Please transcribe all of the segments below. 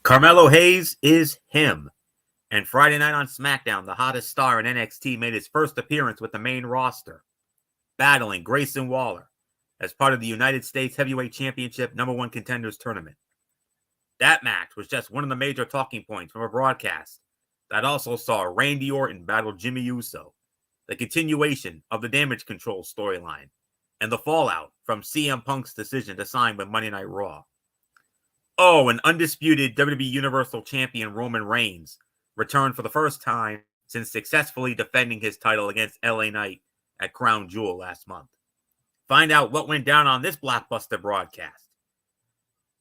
Carmelo Hayes is him. And Friday night on SmackDown, the hottest star in NXT made his first appearance with the main roster, battling Grayson Waller as part of the United States Heavyweight Championship #1 Contenders Tournament. That match was just one of the major talking points from a broadcast that also saw Randy Orton battle Jimmy Uso, the continuation of the Damage Control storyline, and the fallout from CM Punk's decision to sign with Monday Night Raw. Oh, and undisputed WWE Universal Champion Roman Reigns returned for the first time since successfully defending his title against LA Knight at Crown Jewel last month. Find out what went down on this blockbuster broadcast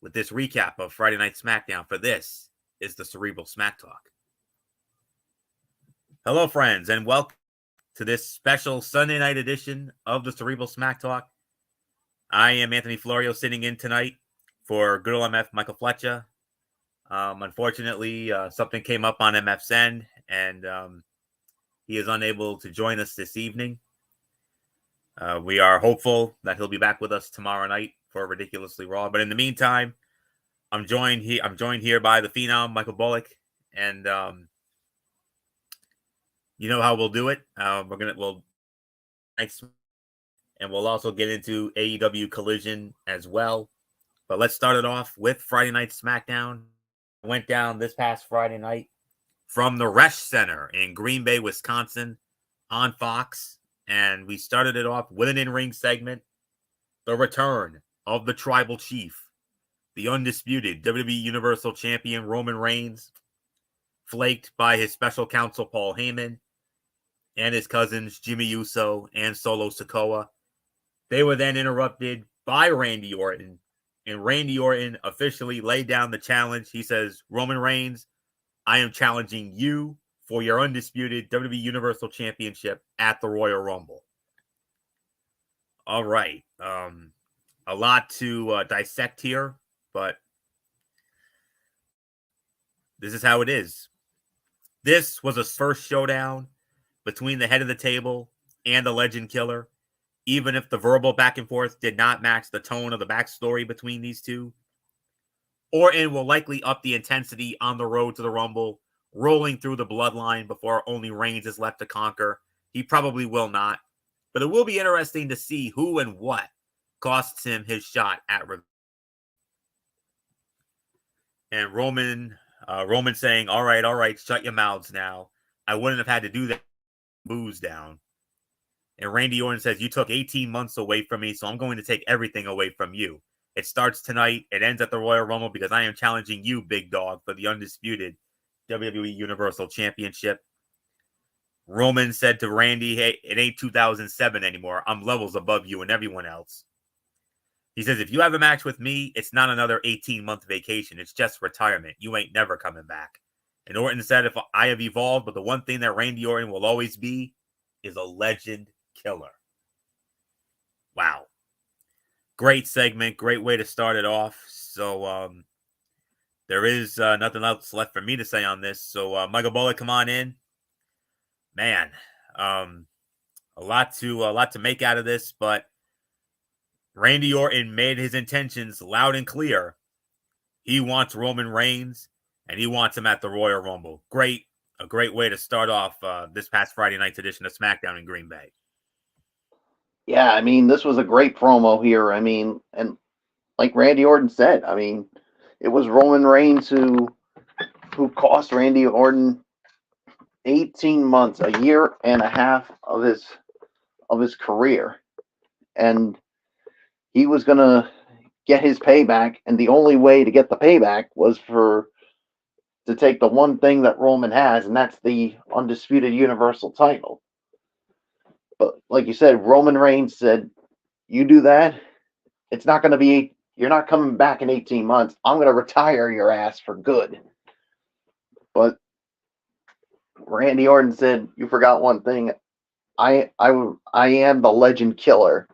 with this recap of Friday Night SmackDown, for this is the Cerebral Smack Talk. Hello, friends, and welcome to this special Sunday night edition of the Cerebral Smack Talk. I am Anthony Florio, sitting in tonight for good old MF Michael Fletcher. Unfortunately, something came up on MF's end, and he is unable to join us this evening. We are hopeful that he'll be back with us tomorrow night for Ridiculously Raw. But in the meantime, I'm joined here by the Phenom Michael Bullock, and you know how we'll do it. We'll also get into AEW Collision as well. But let's start it off with Friday Night SmackDown. It went down this past Friday night from the Resch Center in Green Bay, Wisconsin, on Fox. And we started it off with an in-ring segment. The return of the Tribal Chief, the undisputed WWE Universal Champion Roman Reigns, flaked by his special counsel Paul Heyman and his cousins Jimmy Uso and Solo Sikoa. They were then interrupted by Randy Orton, and Randy Orton officially laid down the challenge. He says, Roman Reigns, I am challenging you for your undisputed WWE Universal Championship at the Royal Rumble. All right. A lot to dissect here, but this is how it is. This was a first showdown between the head of the table and the Legend Killer. Even if the verbal back and forth did not match the tone of the backstory between these two, Orton will likely up the intensity on the road to the Rumble, rolling through the bloodline before only Reigns is left to conquer. He probably will not, but it will be interesting to see who and what costs him his shot at revenge. And Roman saying, all right, shut your mouths now. I wouldn't have had to do that. Booze down. And Randy Orton says, you took 18 months away from me, so I'm going to take everything away from you. It starts tonight. It ends at the Royal Rumble because I am challenging you, big dog, for the undisputed WWE Universal Championship. Roman said to Randy, hey, it ain't 2007 anymore. I'm levels above you and everyone else. He says, if you have a match with me, it's not another 18-month vacation. It's just retirement. You ain't never coming back. And Orton said, if I have evolved, but the one thing that Randy Orton will always be is a legend killer. Wow. Great segment. Great way to start it off. So there is nothing else left for me to say on this. So Michael Bullock, come on in. Man, a lot to make out of this, but Randy Orton made his intentions loud and clear. He wants Roman Reigns, and he wants him at the Royal Rumble. A great way to start off this past Friday night's edition of SmackDown in Green Bay. Yeah, I mean, this was a great promo here. I mean, and like Randy Orton said, I mean, it was Roman Reigns who cost Randy Orton 18 months, a year and a half of his career. And he was going to get his payback, and the only way to get the payback was to take the one thing that Roman has, and that's the undisputed Universal title. But like you said, Roman Reigns said, you do that, it's not going to be, you're not coming back in 18 months. I'm going to retire your ass for good. But Randy Orton said, you forgot one thing. I am the Legend Killer.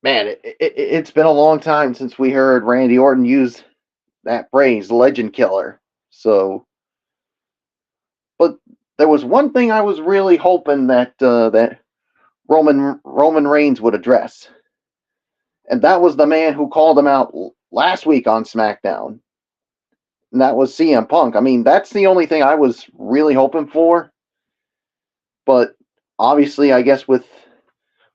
Man, it's been a long time since we heard Randy Orton use that phrase, Legend Killer. So, but there was one thing I was really hoping that Roman Reigns would address, and that was the man who called him out last week on SmackDown. and that was CM Punk. I mean, that's the only thing I was really hoping for. But obviously, I guess with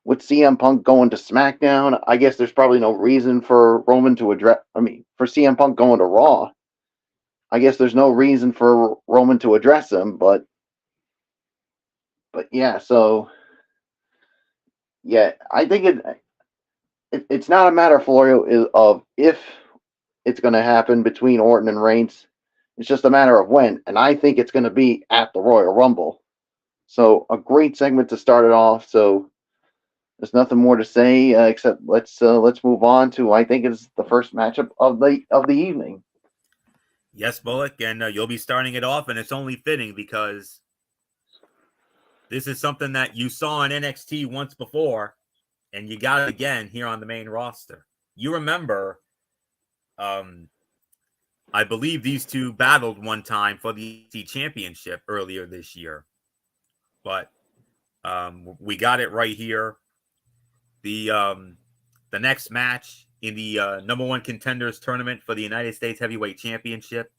CM Punk going to SmackDown, I guess there's probably no reason for Roman to address. I mean, for CM Punk going to Raw, I guess there's no reason for Roman to address him. But yeah, so yeah, I think it's not a matter, Florio, of if it's going to happen between Orton and Reigns. It's just a matter of when, and I think it's going to be at the Royal Rumble. So a great segment to start it off. So there's nothing more to say except let's move on to, I think, is the first matchup of the evening. Yes, Bullock, and you'll be starting it off, and it's only fitting because this is something that you saw in NXT once before, and you got it again here on the main roster. You remember, I believe these two battled one time for the championship earlier this year, but we got it right here. The next match in the number one contenders tournament for the United States Heavyweight Championship,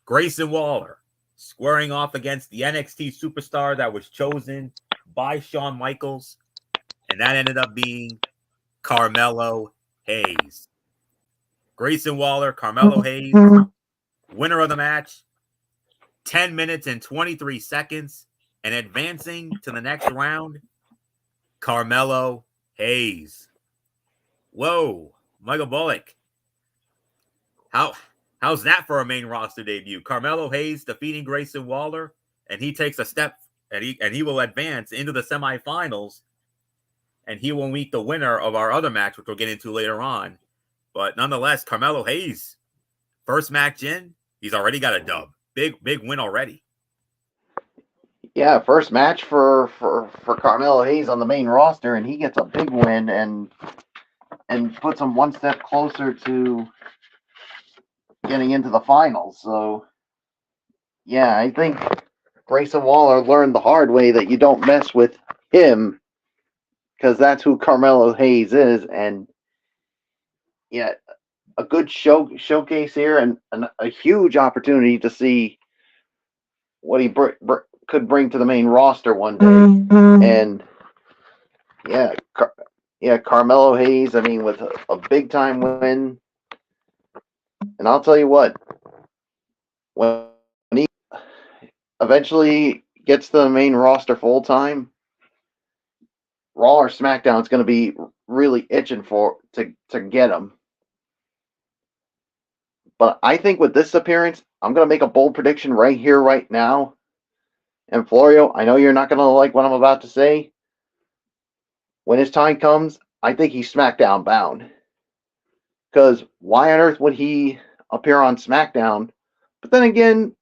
Grayson Waller squaring off against the NXT superstar that was chosen by Shawn Michaels, and that ended up being Carmelo Hayes. Grayson Waller, Carmelo Hayes, winner of the match, 10 minutes and 23 seconds, and advancing to the next round, Carmelo Hayes. Whoa, Michael Bullock. How's that for a main roster debut? Carmelo Hayes defeating Grayson Waller, and he takes a step, and he will advance into the semifinals, and he will meet the winner of our other match, which we'll get into later on. But nonetheless, Carmelo Hayes, first match in, he's already got a dub. Big win already. Yeah, first match for Carmelo Hayes on the main roster, and he gets a big win and puts him one step closer to getting into the finals. So yeah, I think Grayson Waller learned the hard way that you don't mess with him, because that's who Carmelo Hayes is. And yeah, a good showcase here, and a huge opportunity to see what he could bring to the main roster one day. And yeah, Carmelo Hayes, I mean, with a big time win. And I'll tell you what, when he eventually gets to the main roster full time, Raw or SmackDown is going to be really itching to get him. But I think with this appearance, I'm going to make a bold prediction right here, right now. And Florio, I know you're not going to like what I'm about to say. When his time comes, I think he's SmackDown bound. Because why on earth would he appear on SmackDown? But then again,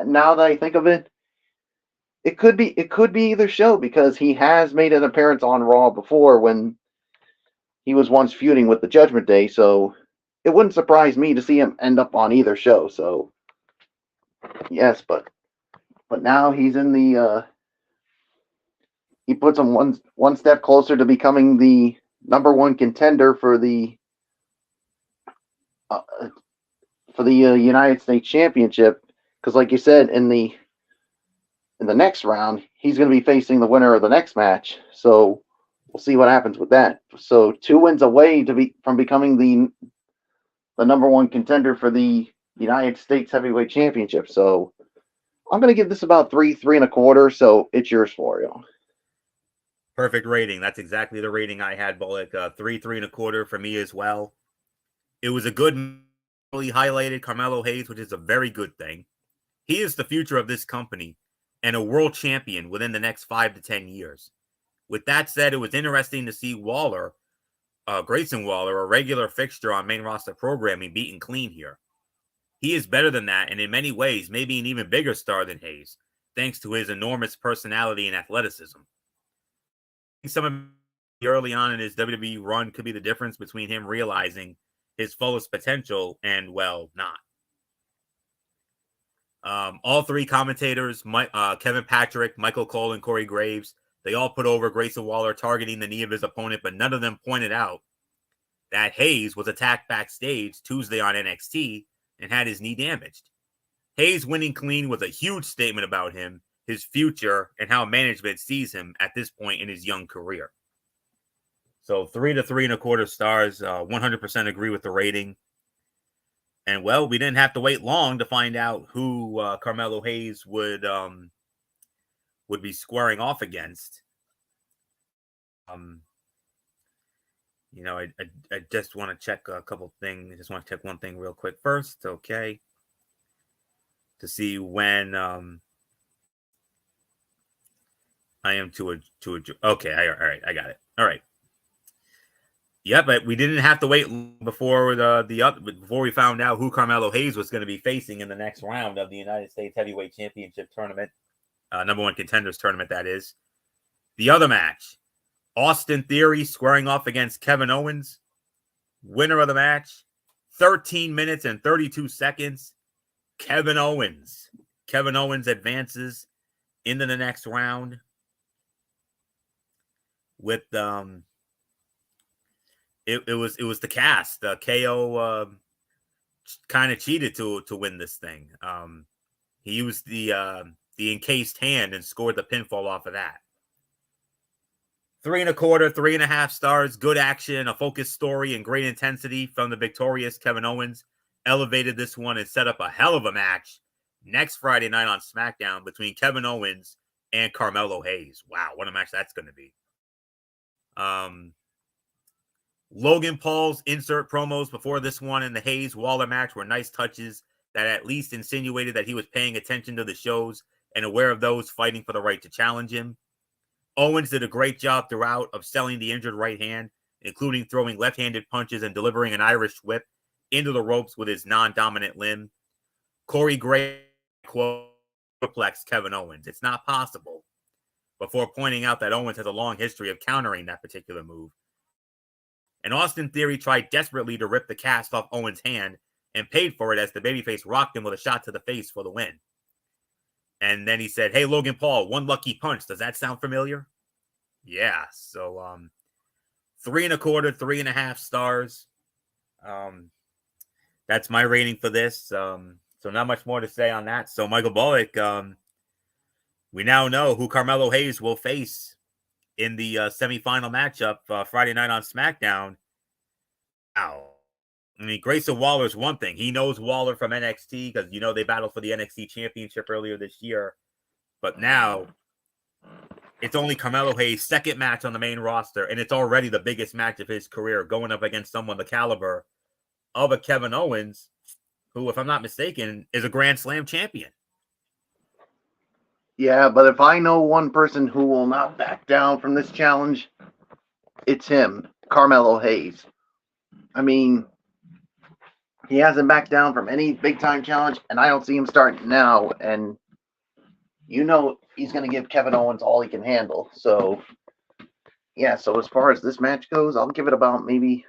now that I think of it, it could be either show, because he has made an appearance on Raw before when he was once feuding with the Judgment Day. So it wouldn't surprise me to see him end up on either show. So yes, but now he's in the he puts him one step closer to becoming the number one contender for the United States Championship. Because like you said, in the next round, he's going to be facing the winner of the next match. So we'll see what happens with that. So 2 wins away from becoming the number one contender for the United States Heavyweight Championship. So I'm going to give this about 3.25. So it's yours, Florio. Perfect rating. That's exactly the rating I had, Bullock. 3.25 for me as well. It was a good, really highlighted Carmelo Hayes, which is a very good thing. He is the future of this company and a world champion within the next 5 to 10 years. With that said, it was interesting to see Waller, Grayson Waller, a regular fixture on main roster programming, beaten clean here. He is better than that, and in many ways, maybe an even bigger star than Hayes, thanks to his enormous personality and athleticism. Some of early on in his WWE run could be the difference between him realizing his fullest potential and, well, not. All three commentators, Kevin Patrick, Michael Cole, and Corey Graves, they all put over Grayson Waller targeting the knee of his opponent, but none of them pointed out that Hayes was attacked backstage Tuesday on NXT and had his knee damaged. Hayes winning clean was a huge statement about him, his future, and how management sees him at this point in his young career. So 3 to 3.25 stars, 100% agree with the rating. And well, we didn't have to wait long to find out who Carmelo Hayes would be squaring off against. I just want to check a couple things. I just want to check one thing real quick first, okay? To see when I am to a okay. All right, I got it. All right. Yeah, but we didn't have to wait before before we found out who Carmelo Hayes was going to be facing in the next round of the United States Heavyweight Championship tournament, number one contenders tournament. That is the other match: Austin Theory squaring off against Kevin Owens. Winner of the match, 13 minutes and 32 seconds. Kevin Owens. Kevin Owens advances into the next round with It was the cast. KO kind of cheated to win this thing. He used the encased hand and scored the pinfall off of that. 3.25, 3.5 stars. Good action, a focused story, and great intensity from the victorious Kevin Owens. Elevated this one and set up a hell of a match next Friday night on SmackDown between Kevin Owens and Carmelo Hayes. Wow, what a match that's going to be. Logan Paul's insert promos before this one and the Hayes Waller match were nice touches that at least insinuated that he was paying attention to the shows and aware of those fighting for the right to challenge him. Owens did a great job throughout of selling the injured right hand, including throwing left-handed punches and delivering an Irish whip into the ropes with his non-dominant limb. Corey Gray perplexed Kevin Owens. It's not possible, before pointing out that Owens has a long history of countering that particular move. And Austin Theory tried desperately to rip the cast off Owens' hand and paid for it as the babyface rocked him with a shot to the face for the win. And then he said, "Hey, Logan Paul, one lucky punch. Does that sound familiar?" Yeah. So 3.25, 3.5 stars. That's my rating for this. So not much more to say on that. So Michael Bullock, we now know who Carmelo Hayes will face in the semifinal matchup Friday night on SmackDown. Wow. I mean, Grayson Waller is one thing. He knows Waller from NXT because, they battled for the NXT championship earlier this year. But now it's only Carmelo Hayes' second match on the main roster, and it's already the biggest match of his career, going up against someone the caliber of a Kevin Owens, who, if I'm not mistaken, is a Grand Slam champion. Yeah, but if I know one person who will not back down from this challenge, it's him, Carmelo Hayes. I mean, he hasn't backed down from any big-time challenge, and I don't see him starting now. And he's going to give Kevin Owens all he can handle. So, yeah, so as far as this match goes, I'll give it the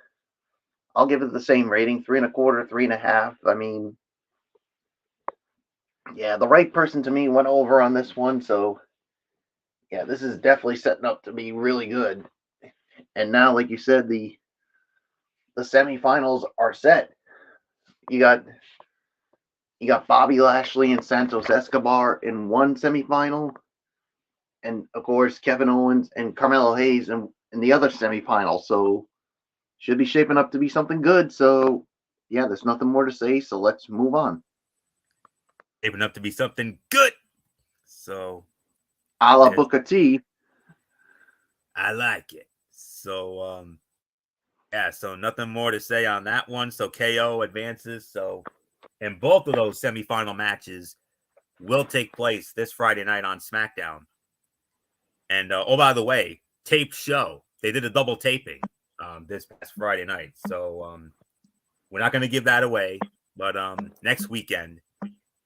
same rating, 3.25, 3.5. I mean, yeah, the right person to me went over on this one. So, yeah, this is definitely setting up to be really good. And now, like you said, the semifinals are set. You got Bobby Lashley and Santos Escobar in one semifinal, and of course Kevin Owens and Carmelo Hayes in the other semifinal. So should be shaping up to be something good. So yeah, there's nothing more to say. So let's move on. Shaping up to be something good. So a la Booker T. I like it. So yeah, so nothing more to say on that one. So KO advances. So, and both of those semifinal matches will take place this Friday night on SmackDown. And oh, by the way, tape show. They did a double taping this past Friday night. So we're not going to give that away. But next weekend,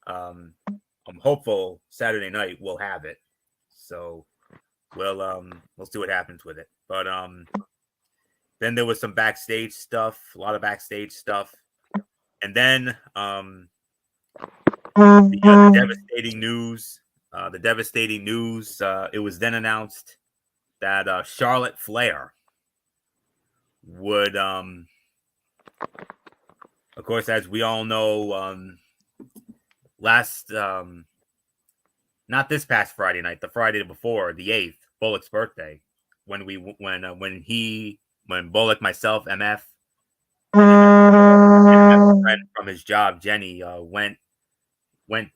I'm hopeful Saturday night we'll have it. So we'll see what happens with it. But then there was some backstage stuff, a lot of backstage stuff. And then the devastating news. It was then announced that Charlotte Flair would Of course, as we all know, last not this past Friday night, the Friday before, the 8th, Bullock's birthday, when Bullock, myself, MF, and another friend from his job, Jenny, went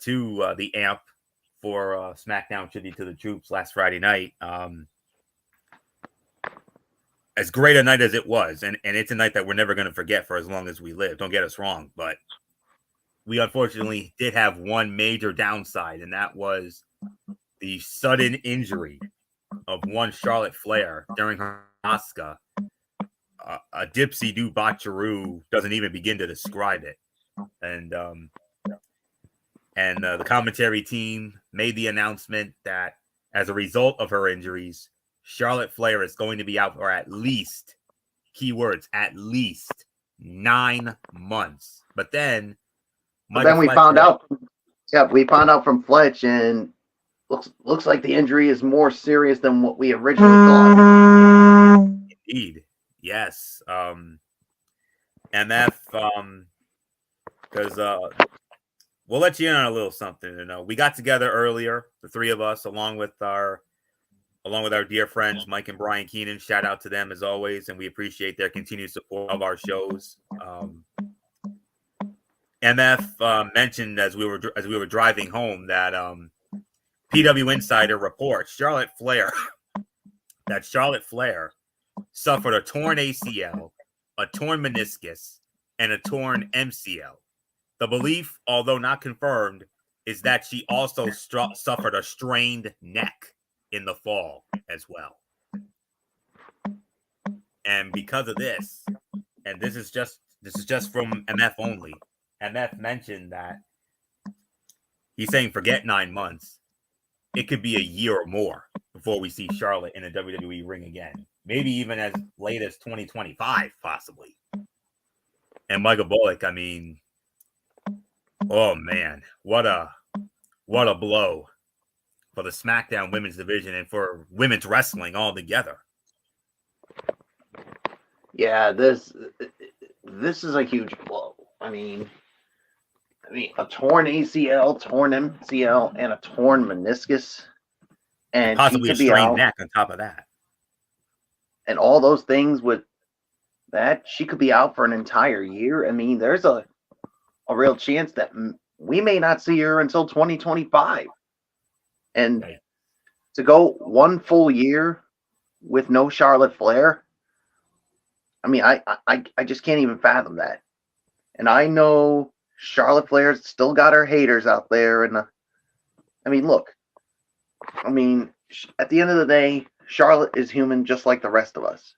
to the AMP for SmackDown Tribute to the Troops last Friday night. As great a night as it was, and it's a night that we're never going to forget for as long as we live. Don't get us wrong, but we unfortunately did have one major downside, and that was the sudden injury of one Charlotte Flair during her Asuka. A dipsy do botcheroo doesn't even begin to describe it. And the commentary team made the announcement that as a result of her injuries, Charlotte Flair is going to be out for at least, keywords, at least 9 months. But then we found out. Yeah, we found out from Fletch, and looks like the injury is more serious than what we originally thought. Indeed, yes. MF, because we'll let you in on a little something. You know, we got together earlier, the three of us, along with our dear friends Mike and Brian Keenan. Shout out to them as always, and we appreciate their continued support of our shows. MF mentioned as we were driving home that PW Insider reports Charlotte Flair suffered a torn ACL, a torn meniscus, and a torn MCL. The belief, although not confirmed, is that she also suffered a strained neck in the fall as well. And because of this, and this is just from MF only, MF mentioned that he's saying forget 9 months. It could be a year or more before we see Charlotte in a WWE ring again. Maybe even as late as 2025, possibly. And Michael Bullock, I mean, oh man, what a blow for the SmackDown women's division and for women's wrestling altogether. Yeah, this is a huge blow. I mean, a torn ACL, torn MCL, and a torn meniscus, and possibly a strained neck on top of that. And all those things with that, she could be out for an entire year. I mean, there's a real chance that we may not see her until 2025. And to go one full year with no Charlotte Flair, I mean, I just can't even fathom that. And I know Charlotte Flair's still got her haters out there. And I mean, look, I mean, at the end of the day, Charlotte is human just like the rest of us.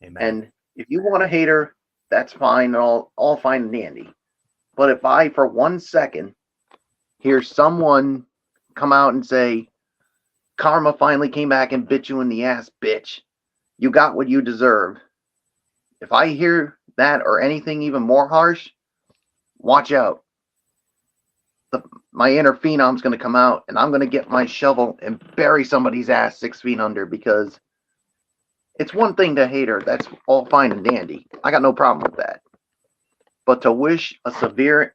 Amen. And if you want to hate her, that's fine, all fine and dandy. But if I, for 1 second, hear someone come out and say, karma finally came back and bit you in the ass, bitch. You got what you deserve. If I hear that or anything even more harsh, watch out. My inner phenom's going to come out, and I'm going to get my shovel and bury somebody's ass 6 feet under, because it's one thing to hate her. That's all fine and dandy. I got no problem with that. But to wish a severe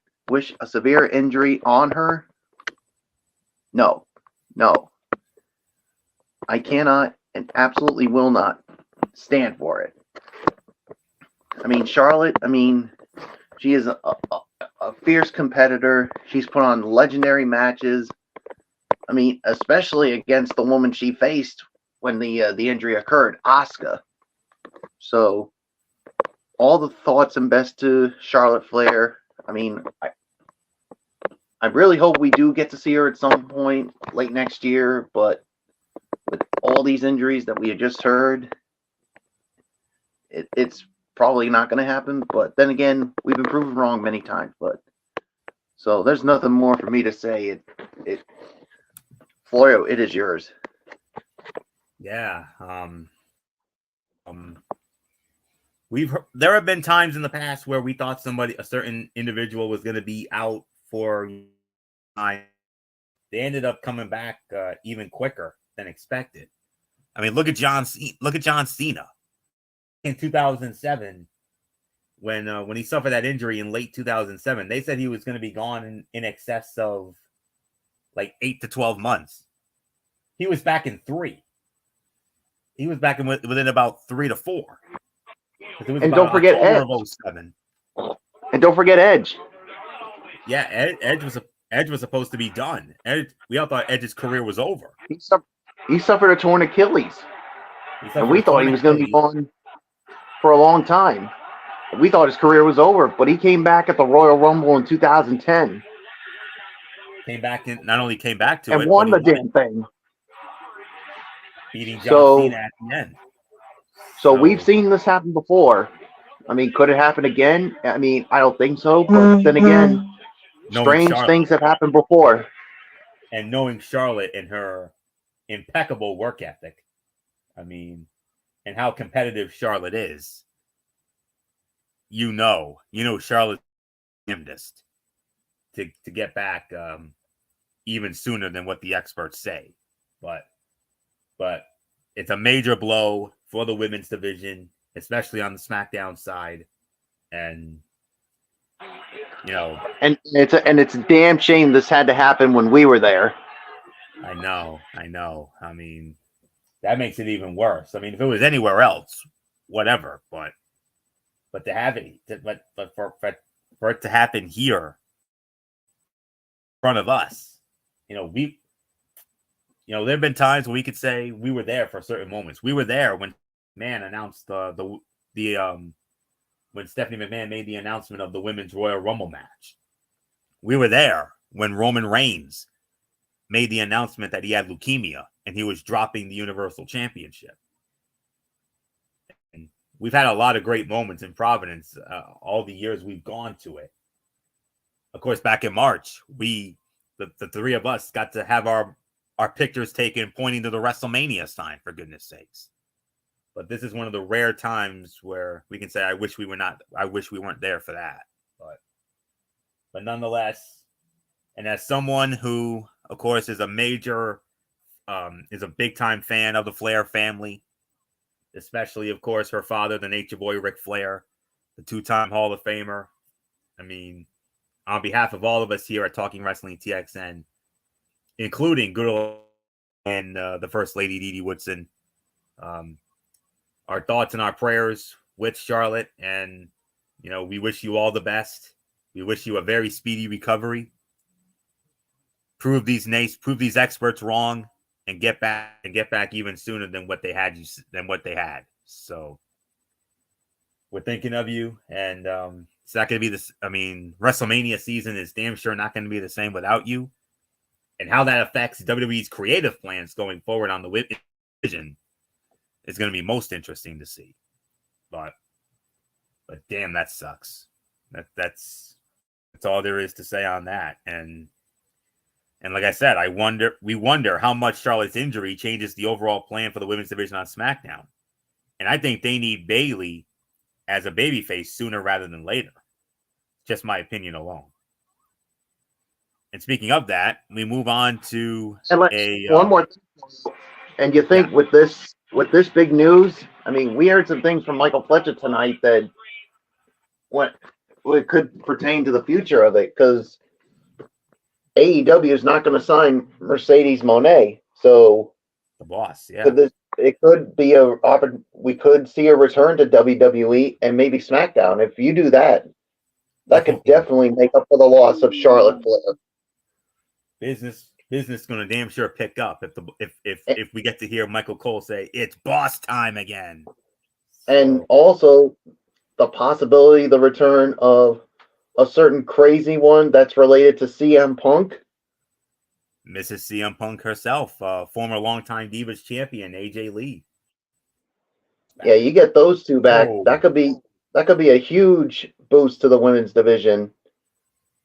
injury on her, no. I cannot and absolutely will not stand for it. I mean, Charlotte, she is a fierce competitor. She's put on legendary matches. I mean, especially against the woman she faced when the injury occurred, Asuka. So, all the thoughts and best to Charlotte Flair. I mean, I really hope we do get to see her at some point late next year, but with all these injuries that we had just heard, it's probably not going to happen. But then again, we've been proven wrong many times. But so there's nothing more for me to say. Florio, it is yours. Yeah. There have been times in the past where we thought a certain individual was going to be out for time. They ended up coming back even quicker than expected. I mean, look at John Cena. In 2007, when he suffered that injury in late 2007, they said he was going to be gone in excess of like 8 to 12 months. He was back in 3. He was back within about 3 to 4. It was And about don't forget October Edge. of 07. And don't forget Edge. Yeah, Edge was supposed to be done. We all thought Edge's career was over. He suffered a torn Achilles. And we thought he was going to be gone for a long time. We thought his career was over, but he came back at the Royal Rumble in 2010. Not only came back to and it, won but the damn thing. Beating John Cena at the end. So we've seen this happen before. I mean, could it happen again? I mean, I don't think so. But then again, strange things have happened before. And knowing Charlotte and her impeccable work ethic, I mean, and how competitive Charlotte is, you know Charlotte's gymnast to get back even sooner than what the experts say. But it's a major blow for the women's division, especially on the SmackDown side. And and it's a damn shame this had to happen when we were there. I know. I mean, that makes it even worse. I mean, if it was anywhere else, whatever. But to have it, but for it to happen here, in front of us, there have been times when we could say we were there for certain moments. We were there when man announced when Stephanie McMahon made the announcement of the Women's Royal Rumble match. We were there when Roman Reigns made the announcement that he had leukemia and he was dropping the Universal Championship. And we've had a lot of great moments in Providence all the years we've gone to it. Of course, back in March, the three of us got to have our pictures taken pointing to the WrestleMania sign, for goodness sakes. But this is one of the rare times where we can say, I wish we weren't there for that. But nonetheless, and as someone who, of course, is a big time fan of the Flair family, especially, of course, her father, the Nature Boy Ric Flair, the 2-time Hall of Famer. I mean, on behalf of all of us here at Talking Wrestling TXN, including good old and the First Lady Dee Dee Woodson, our thoughts and our prayers with Charlotte, and we wish you all the best. We wish you a very speedy recovery. Prove these experts wrong, and get back even sooner than what they had. So we're thinking of you, and it's not going to be this. I mean, WrestleMania season is damn sure not going to be the same without you. And how that affects WWE's creative plans going forward on the division is going to be most interesting to see. But damn, that sucks. That's all there is to say on that. And like I said, we wonder how much Charlotte's injury changes the overall plan for the women's division on SmackDown. And I think they need Bayley as a babyface sooner rather than later. Just my opinion alone. And speaking of that, we move on to one more thing. And you think with this big news, I mean, we heard some things from Michael Fletcher tonight that it could pertain to the future of it, because AEW is not going to sign Mercedes Moné. So the boss, yeah. It could be we could see a return to WWE and maybe SmackDown. If you do that, that could definitely make up for the loss of Charlotte Flair. Business going to damn sure pick up if we get to hear Michael Cole say it's boss time again. And also the possibility, the return of a certain crazy one that's related to CM Punk. Mrs. CM Punk herself, former longtime Divas champion AJ Lee. Yeah, you get those two back. Oh. That could be a huge boost to the women's division.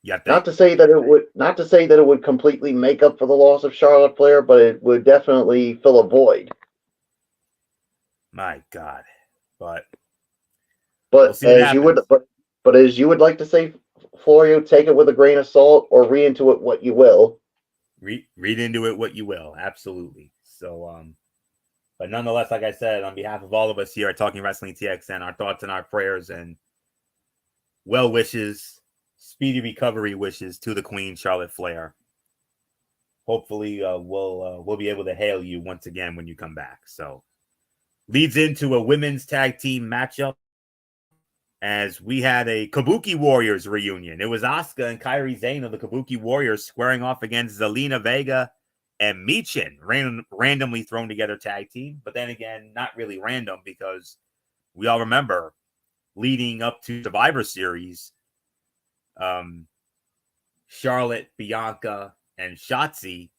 Yeah. Not to say that it would completely make up for the loss of Charlotte Flair, but it would definitely fill a void. My God. But as you would like to say, Florio, take it with a grain of salt or read into it what you will. Read into it what you will. Absolutely. So, but nonetheless, like I said, on behalf of all of us here at Talking Wrestling TXN, our thoughts and our prayers, and well wishes, speedy recovery wishes to the Queen, Charlotte Flair. Hopefully, we'll be able to hail you once again when you come back. So, leads into a women's tag team matchup as we had a Kabuki Warriors reunion. It was Asuka and Kairi Sane of the Kabuki Warriors squaring off against Zelina Vega and Michin, randomly thrown together tag team. But then again, not really random because we all remember leading up to Survivor Series, Charlotte, Bianca, and Shotzi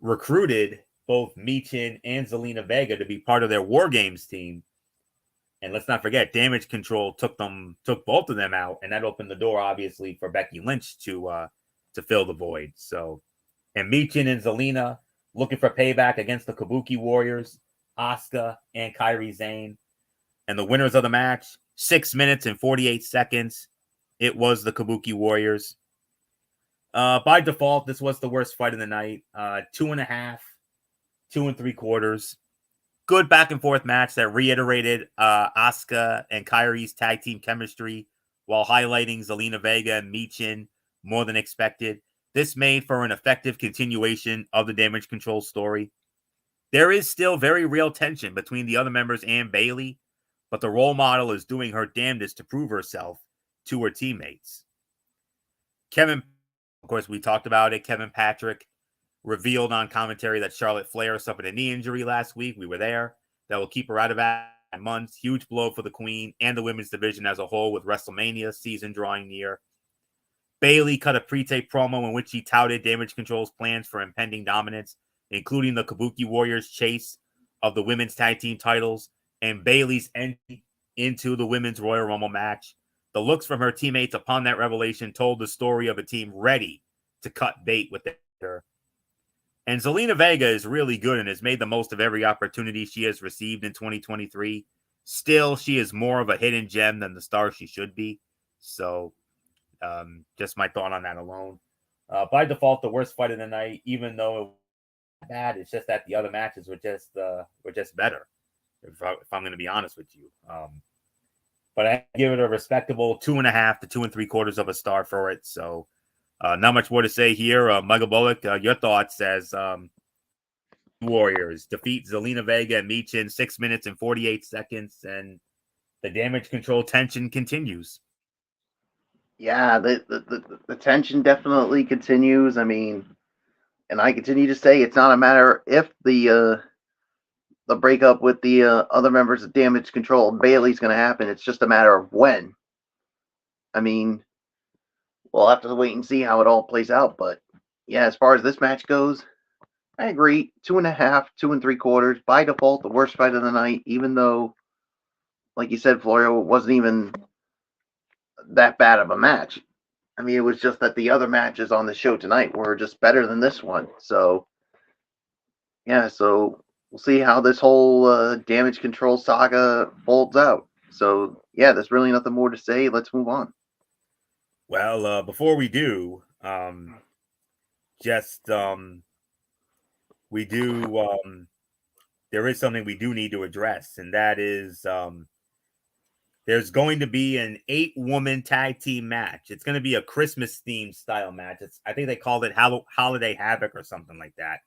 recruited both Michin and Zelina Vega to be part of their War Games team. And let's not forget, Damage Control took both of them out, and that opened the door, obviously, for Becky Lynch to fill the void. So, and Michin and Zelina looking for payback against the Kabuki Warriors, Asuka and Kairi Sane. And the winners of the match, 6 minutes and 48 seconds. It was the Kabuki Warriors. By default, this was the worst fight of the night. 2.5, 2 3/4. Good back and forth match that reiterated Asuka and Kairi's tag team chemistry while highlighting Zelina Vega and Michin more than expected. This made for an effective continuation of the Damage Control story. There is still very real tension between the other members and Bayley, but the role model is doing her damnedest to prove herself to her teammates. Kevin, of course, we talked about it. Kevin Patrick revealed on commentary that Charlotte Flair suffered a knee injury last week. We were there. That will keep her out of action months. Huge blow for the Queen and the women's division as a whole with WrestleMania season drawing near. Bayley cut a pre-tape promo in which he touted Damage Control's plans for impending dominance, including the Kabuki Warriors' chase of the women's tag team titles and Bayley's entry into the women's Royal Rumble match. The looks from her teammates upon that revelation told the story of a team ready to cut bait with her. And Zelina Vega is really good and has made the most of every opportunity she has received in 2023. Still, she is more of a hidden gem than the star she should be. So, just my thought on that alone. By default, the worst fight of the night, even though it was bad, it's just that the other matches were just better. If I'm going to be honest with you. But I give it a respectable 2.5 to 2 3/4 of a star for it. So, not much more to say here. Michael Bullock, your thoughts as Warriors defeat Zelina Vega and Michin 6 minutes and 48 seconds, and the Damage Control tension continues. Yeah, the tension definitely continues. I mean, and I continue to say it's not a matter if the breakup with the other members of Damage Control and Bayley's going to happen. It's just a matter of when. I mean, we'll have to wait and see how it all plays out. But yeah, as far as this match goes, I agree. 2.5, 2 3/4. By default, the worst fight of the night, even though, like you said, Florio, it wasn't even that bad of a match. I mean, it was just that the other matches on the show tonight were just better than this one. So, yeah, so we'll see how this whole Damage Control saga folds out. So, yeah, there's really nothing more to say. Let's move on. Well, before we do, we do, there is something we do need to address, and that is there's going to be an 8-woman tag team match. It's going to be a Christmas themed style match. I think they called it Holiday Havoc or something like that.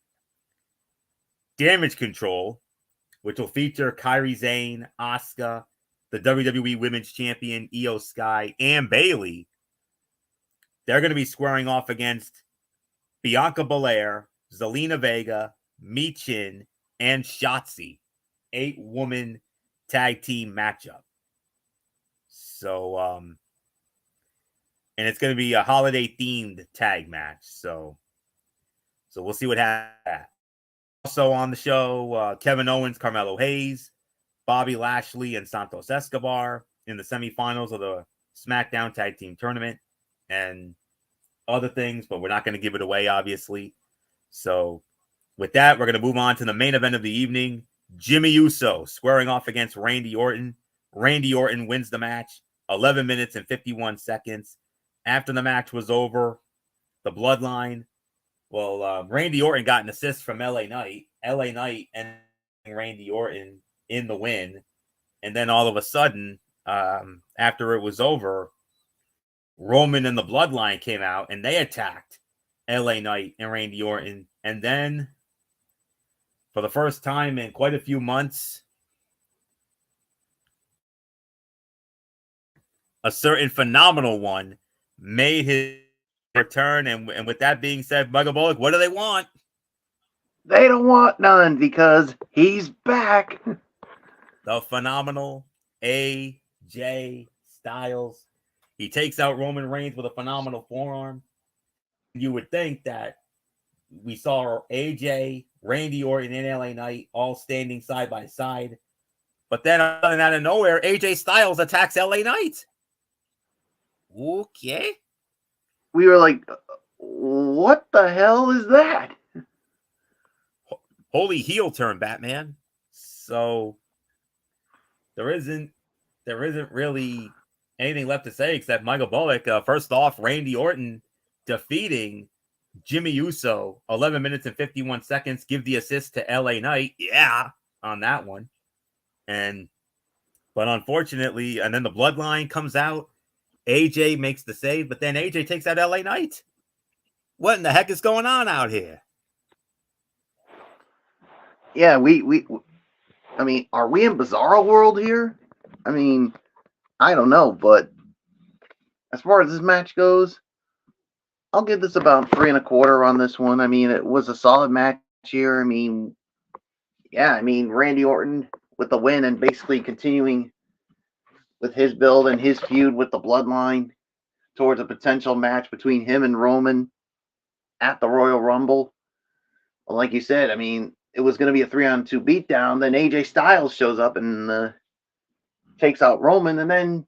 Damage Control, which will feature Kairi Sane, Asuka, the WWE Women's Champion Io Sky, and Bayley. They're going to be squaring off against Bianca Belair, Zelina Vega, Michin, and Shotzi. 8-woman tag team matchup. So, and it's going to be a holiday themed tag match. So we'll see what happens. Also on the show, Kevin Owens, Carmelo Hayes, Bobby Lashley, and Santos Escobar in the semifinals of the SmackDown Tag Team Tournament, and other things, but we're not going to give it away, obviously. So with that, we're going to move on to the main event of the evening. Jimmy Uso squaring off against Randy Orton. Randy Orton wins the match, 11 minutes and 51 seconds. After the match was over, the Bloodline, Randy Orton got an assist from LA Knight. LA Knight and Randy Orton in the win. And then all of a sudden, after it was over, Roman and the Bloodline came out and they attacked LA Knight and Randy Orton. And then, for the first time in quite a few months, a certain phenomenal one made his return. And with that being said, Michael Bullock, what do they want? They don't want none because he's back. The phenomenal AJ Styles. He takes out Roman Reigns with a phenomenal forearm. You would think that we saw AJ, Randy Orton, and LA Knight all standing side by side. But then out of nowhere, AJ Styles attacks LA Knight. Okay. We were like, what the hell is that? Holy heel turn, Batman. So there isn't really anything left to say except Michael Bullock. First off, Randy Orton defeating Jimmy Uso, 11 minutes and 51 seconds. Give the assist to LA Knight. Yeah, on that one. But unfortunately, and then the Bloodline comes out. AJ makes the save, but then AJ takes out LA Knight. What in the heck is going on out here? Yeah, I mean, are we in Bizarro World here? I mean, I don't know, but as far as this match goes, I'll give this about 3.25 on this one. I mean, it was a solid match here. I mean, yeah, I mean, Randy Orton with the win and basically continuing with his build and his feud with the Bloodline towards a potential match between him and Roman at the Royal Rumble. Well, like you said, I mean, it was going to be a 3-on-2 beatdown. Then AJ Styles shows up and takes out Roman, and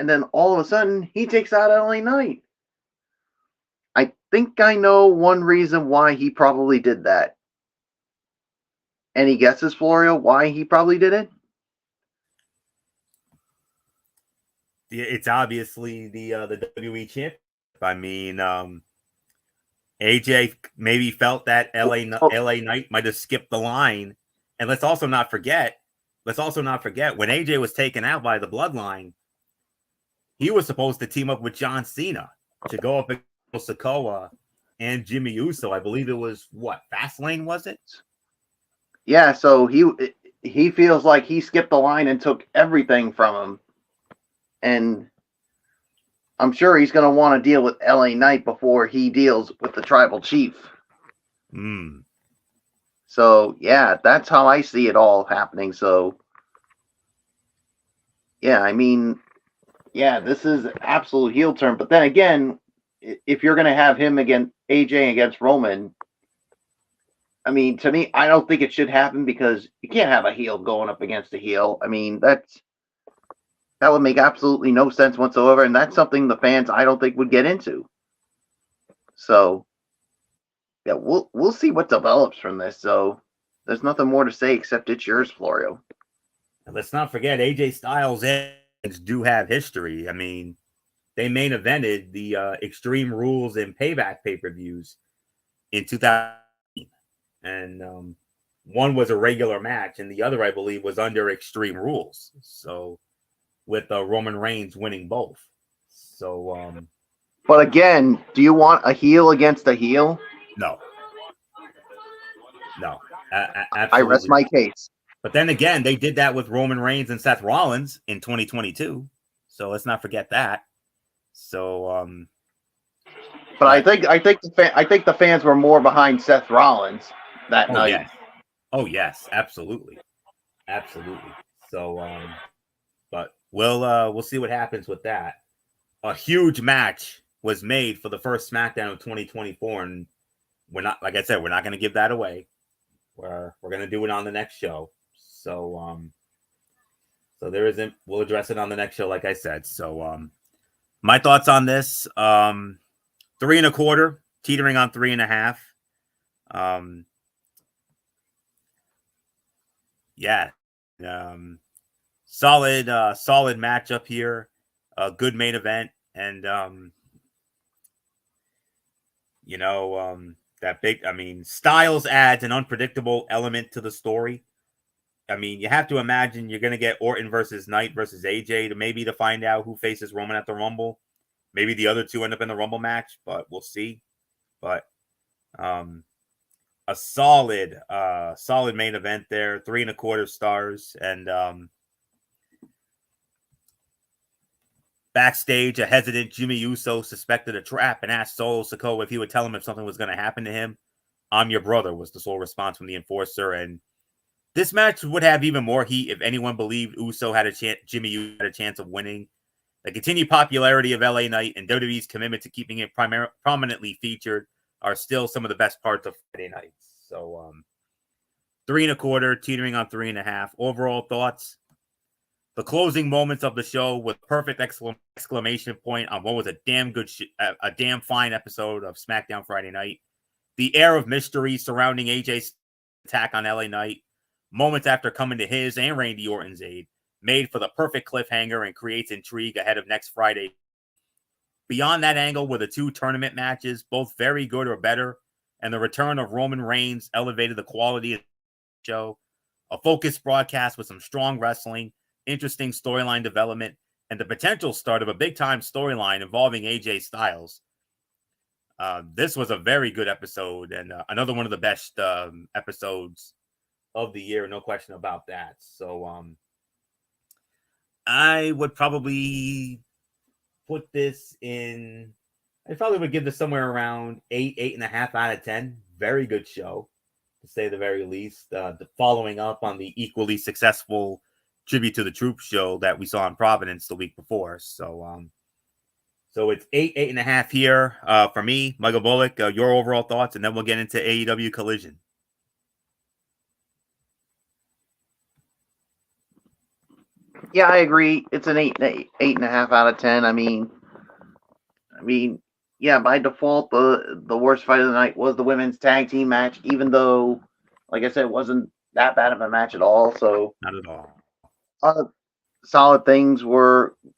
then all of a sudden he takes out LA Knight. I think I know one reason why he probably did that. Any guesses, Florio, why he probably did it? It's obviously the WWE champ. I mean, AJ maybe felt that LA Knight might have skipped the line. And let's also not forget when AJ was taken out by the Bloodline, he was supposed to team up with John Cena to go up against Sikoa and Jimmy Uso. I believe it was Fastlane, was it? Yeah, so he feels like he skipped the line and took everything from him. And I'm sure he's going to want to deal with LA Knight before he deals with the Tribal Chief. So, yeah, that's how I see it all happening. So, yeah, I mean, yeah, this is absolute heel turn. But then again, if you're going to have him against AJ against Roman, I mean, to me, I don't think it should happen because you can't have a heel going up against a heel. I mean, that would make absolutely no sense whatsoever, and that's something the fans I don't think would get into. So, yeah, we'll see what develops from this. So, there's nothing more to say except it's yours, Florio. And let's not forget AJ Styles do have history. I mean, they main evented the Extreme Rules and Payback pay-per-views in 2000. And one was a regular match, and the other, I believe, was under Extreme Rules. So, with Roman Reigns winning both. So, but again, do you want a heel against a heel? No. Absolutely. I rest my case. But then again, they did that with Roman Reigns and Seth Rollins in 2022. So let's not forget that. So, but I think the fans were more behind Seth Rollins that night. Yes. Oh yes, absolutely. So, but we'll see what happens with that. A huge match was made for the first SmackDown of 2024, and we're not, like I said, we're not going to give that away. We're going to do it on the next show. So, so there isn't. We'll address it on the next show, like I said. So, my thoughts on this: 3.25, teetering on 3.5. Yeah. Solid matchup here. A good main event, and that big. I mean, Styles adds an unpredictable element to the story, I mean, you have to imagine you're going to get Orton versus Knight versus AJ to find out who faces Roman at the Rumble. Maybe the other two end up in the Rumble match, but we'll see. But a solid main event there, 3.25 stars, and backstage, a hesitant Jimmy Uso suspected a trap and asked Solo Sikoa if he would tell him if something was going to happen to him. "I'm your brother," was the sole response from the enforcer, and this match would have even more heat if anyone believed Uso had a chance. Jimmy Uso had a chance of winning. The continued popularity of LA Knight and WWE's commitment to keeping it prominently featured are still some of the best parts of Friday nights. So, 3.25, teetering on 3.5. Overall thoughts: the closing moments of the show with perfect exclamation point on what was a damn fine episode of SmackDown Friday Night. The air of mystery surrounding AJ's attack on LA Knight, moments after coming to his and Randy Orton's aid, made for the perfect cliffhanger and creates intrigue ahead of next Friday. Beyond that angle were the two tournament matches, both very good or better, and the return of Roman Reigns elevated the quality of the show. A focused broadcast with some strong wrestling, interesting storyline development, and the potential start of a big-time storyline involving AJ Styles. This was a very good episode, and another one of the best episodes of the year, no question about that. So I would probably put this in, I probably would give this somewhere around 8.5 out of 10. Very good show, to say the very least. Following up on the equally successful Tribute to the Troops show that we saw in Providence the week before. So it's 8.5 here for me. Michael Bullock, your overall thoughts, and then we'll get into AEW Collision. Yeah, I agree. It's an 8.5 out of 10. I mean, yeah, by default, the worst fight of the night was the women's tag team match, even though, like I said, it wasn't that bad of a match at all. So not at all. Solid things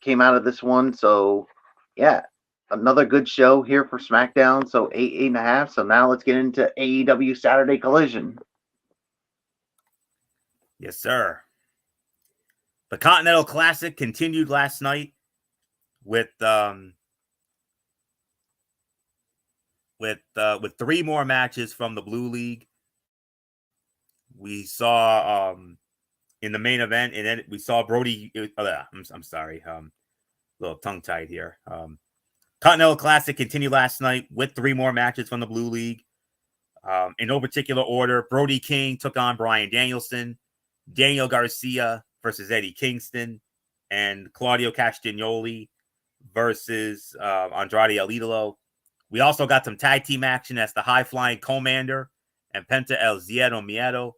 came out of this one. So yeah, another good show here for SmackDown. So 8.5. So now let's get into AEW Saturday Collision. Yes, sir. The Continental Classic continued last night with 3 more matches from the Blue League. We saw in the main event, and then we saw Brody. I'm sorry, a little tongue tied here. Continental Classic continued last night with 3 more matches from the Blue League. In no particular order, Brody King took on Bryan Danielson, Daniel Garcia versus Eddie Kingston, and Claudio Castagnoli versus Andrade El Idolo. We also got some tag team action as the High Flying Commander and Penta El Ziedo Miedo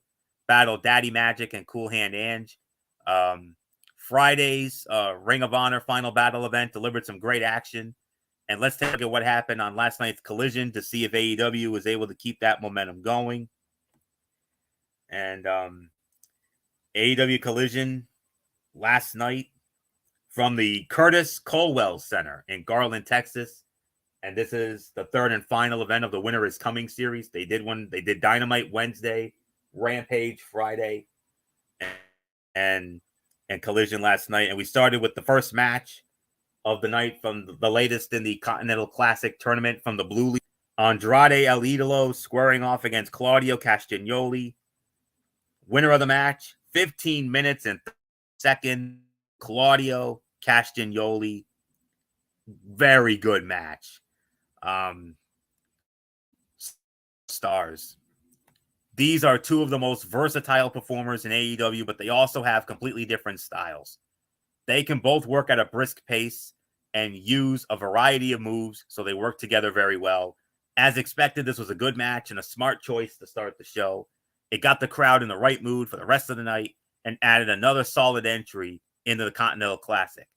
battle Daddy Magic and Cool Hand Ange. Friday's Ring of Honor Final Battle event delivered some great action. And let's take a look at what happened on last night's Collision to see if AEW was able to keep that momentum going. And AEW Collision last night from the Curtis Colwell Center in Garland, Texas. And this is the third and final event of the Winter is Coming series. They did Dynamite Wednesday, Rampage Friday, and Collision last night. And we started with the first match of the night from the latest in the Continental Classic tournament from the Blue League. Andrade El Idolo squaring off against Claudio Castagnoli. Winner of the match, 15 minutes and 30 seconds, Claudio Castagnoli. Very good match. Stars. These are two of the most versatile performers in AEW, but they also have completely different styles. They can both work at a brisk pace and use a variety of moves, so they work together very well. As expected, this was a good match and a smart choice to start the show. It got the crowd in the right mood for the rest of the night and added another solid entry into the Continental Classic.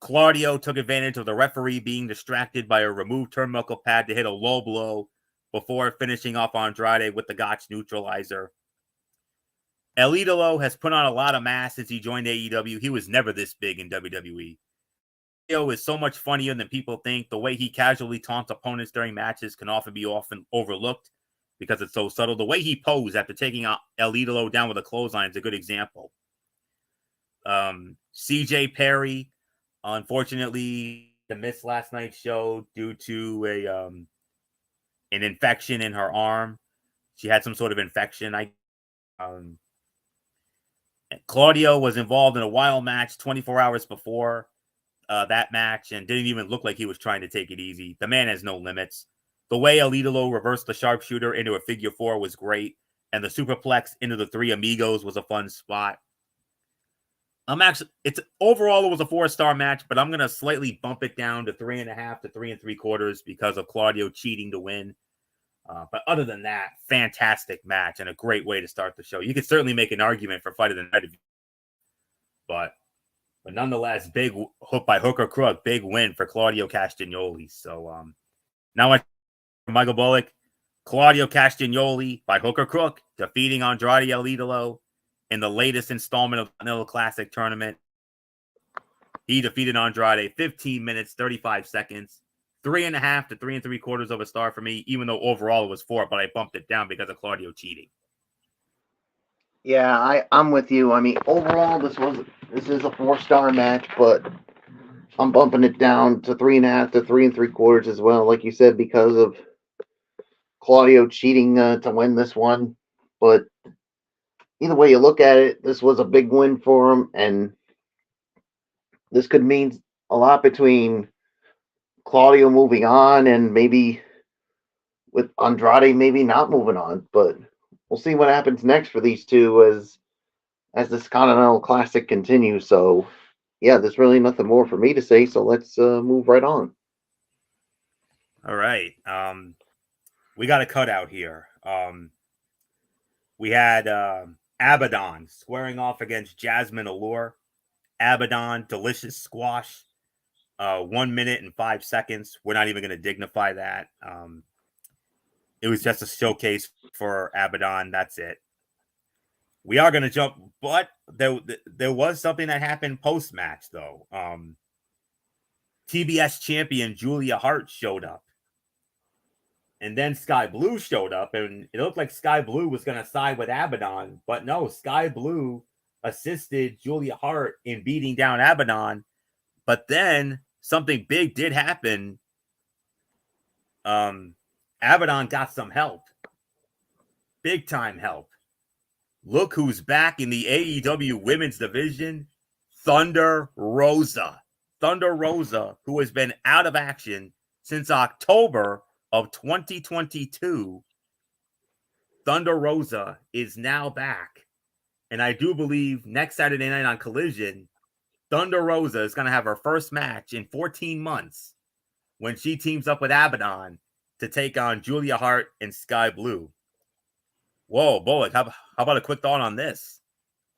Claudio took advantage of the referee being distracted by a removed turnbuckle pad to hit a low blow before finishing off Andrade with the Gotch neutralizer. El Idolo has put on a lot of mass since he joined AEW. He was never this big in WWE. Claudio is so much funnier than people think. The way he casually taunts opponents during matches can often be overlooked because it's so subtle. The way he posed after taking El Idolo down with a clothesline is a good example. CJ Perry, unfortunately, missed last night's show due to an infection in her arm. She had some sort of infection. Claudio was involved in a wild match 24 hours before that match and didn't even look like he was trying to take it easy. The man has no limits. The way El Idolo reversed the sharpshooter into a figure four was great, and the superplex into the Three Amigos was a fun spot. Overall it was a 4-star match, but I'm gonna slightly bump it down to 3.5 to 3 3/4 because of Claudio cheating to win. But other than that, fantastic match and a great way to start the show. You could certainly make an argument for Fight of the Night, but nonetheless, big hook by hook or crook, big win for Claudio Castagnoli. So now Michael Bullock, Claudio Castagnoli by hook or crook, defeating Andrade El Idolo in the latest installment of the Vanilla Classic tournament. He defeated Andrade 15 minutes, 35 seconds, 3.5 to 3 3/4 of a star for me, even though overall it was 4, but I bumped it down because of Claudio cheating. Yeah, I'm with you. I mean, overall, this is a 4-star match, but I'm bumping it down to 3.5 to 3 3/4 as well, like you said, because of Claudio cheating to win this one. But either way you look at it, this was a big win for him, and this could mean a lot between Claudio moving on and maybe with Andrade maybe not moving on. But we'll see what happens next for these two as this Continental Classic continues. So, yeah, there's really nothing more for me to say. So let's move right on. All right. We got a cutout here. We had Abaddon squaring off against Jasmine Allure. Abaddon, delicious squash. 1 minute and 5 seconds. We're not even going to dignify that. It was just a showcase for Abaddon. That's it. We are going to jump, but there was something that happened post-match, though. TBS champion Julia Hart showed up. And then Sky Blue showed up, and it looked like Sky Blue was going to side with Abaddon. But no, Sky Blue assisted Julia Hart in beating down Abaddon. But then something big did happen. Abaddon got some help. Big time help. Look who's back in the AEW women's division. Thunder Rosa. Thunder Rosa, who has been out of action since October of 2022. Thunder Rosa is now back. And I do believe next Saturday night on Collision, Thunder Rosa is going to have her first match in 14 months when she teams up with Abaddon to take on Julia Hart and Sky Blue. Whoa, Bullock, how about a quick thought on this?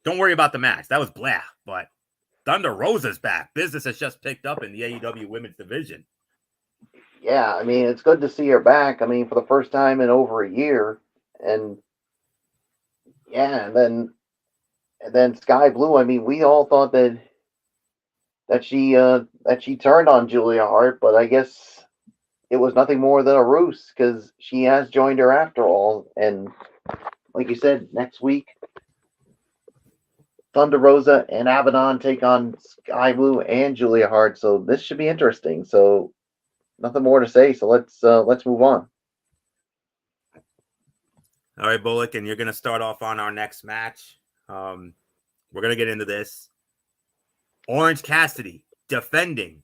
Don't worry about the match. That was blah, but Thunder Rosa's back. Business has just picked up in the AEW women's division. Yeah, I mean, it's good to see her back. I mean, for the first time in over a year. And yeah, and then Sky Blue, I mean, we all thought that she turned on Julia Hart, but I guess it was nothing more than a ruse because she has joined her after all. And like you said, next week, Thunder Rosa and Abaddon take on Sky Blue and Julia Hart. So this should be interesting. So nothing more to say. So let's move on. All right, Bullock, and you're going to start off on our next match. We're going to get into this. Orange Cassidy defending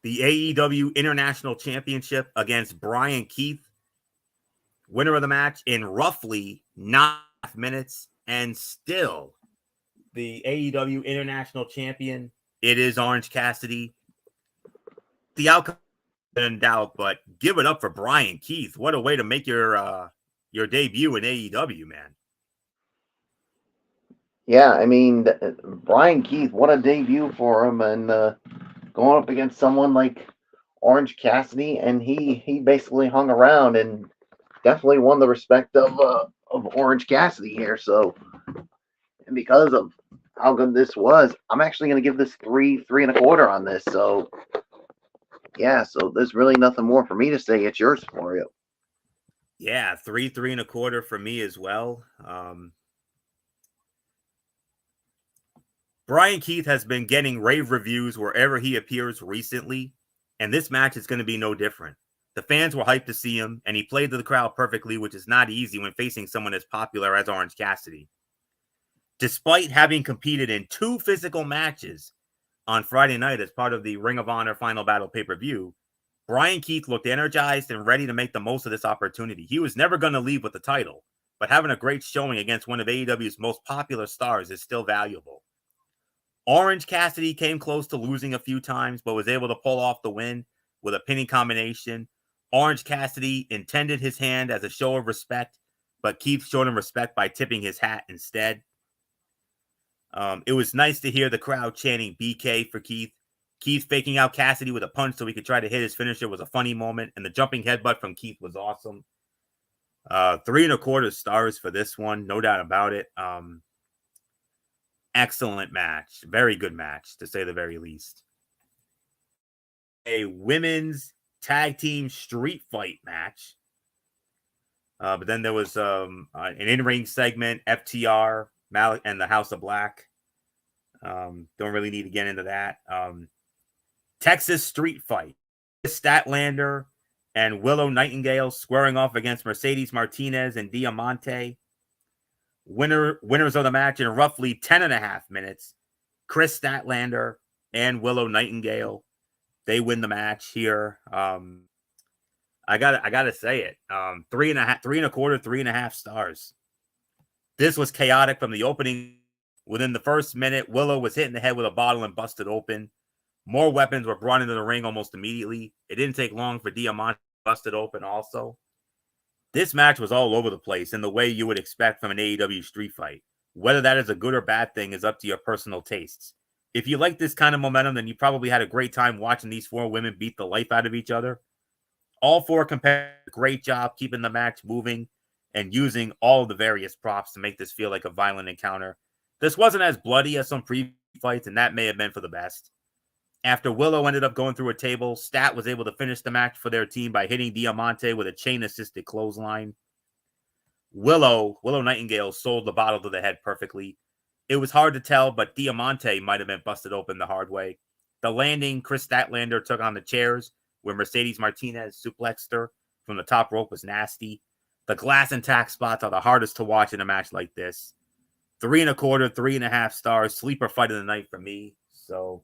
the AEW International Championship against Brian Keith. Winner of the match in roughly 9 minutes, and still the AEW International Champion. It is Orange Cassidy. The outcome in doubt, but give it up for Brian Keith. What a way to make your debut in AEW, man. Yeah, I mean, Brian Keith, what a debut for him, and going up against someone like Orange Cassidy, and he basically hung around and definitely won the respect of Orange Cassidy here. So, and because of how good this was, I'm actually going to give this 3 3/4 on this. So, yeah, so there's really nothing more for me to say. It's yours for you. Yeah, 3.25 for me as well. Brian Keith has been getting rave reviews wherever he appears recently, and this match is going to be no different. The fans were hyped to see him, and he played to the crowd perfectly, which is not easy when facing someone as popular as Orange Cassidy. Despite having competed in 2 physical matches on Friday night as part of the Ring of Honor Final Battle pay-per-view, Brian Keith looked energized and ready to make the most of this opportunity. He was never going to leave with the title, but having a great showing against one of AEW's most popular stars is still valuable. Orange Cassidy came close to losing a few times, but was able to pull off the win with a pinning combination. Orange Cassidy intended his hand as a show of respect, but Keith showed him respect by tipping his hat instead. It was nice to hear the crowd chanting BK for Keith. Keith faking out Cassidy with a punch so he could try to hit his finisher was a funny moment, and the jumping headbutt from Keith was awesome. 3.25 stars for this one, no doubt about it. Excellent match. Very good match, to say the very least. A women's tag team street fight match. But then there was an in-ring segment, FTR, Malik, and the House of Black. Don't really need to get into that. Texas street fight. Statlander and Willow Nightingale squaring off against Mercedes Martinez and Diamante. Winners of the match in roughly 10.5 minutes. Chris Statlander and Willow Nightingale. They win the match here. I gotta say it. 3.25 stars. This was chaotic from the opening. Within the first minute, Willow was hit in the head with a bottle and busted open. More weapons were brought into the ring almost immediately. It didn't take long for Diamante busted open also. This match was all over the place in the way you would expect from an AEW street fight. Whether that is a good or bad thing is up to your personal tastes. If you like this kind of momentum, then you probably had a great time watching these 4 women beat the life out of each other. All 4 competitors did a great job keeping the match moving and using all of the various props to make this feel like a violent encounter. This wasn't as bloody as some previous fights, and that may have been for the best. After Willow ended up going through a table, Stat was able to finish the match for their team by hitting Diamante with a chain-assisted clothesline. Willow Nightingale sold the bottle to the head perfectly. It was hard to tell, but Diamante might have been busted open the hard way. The landing, Chris Statlander took on the chairs, where Mercedes Martinez suplexed her from the top rope was nasty. The glass and tack spots are the hardest to watch in a match like this. 3.25, 3.5 stars, sleeper fight of the night for me. So,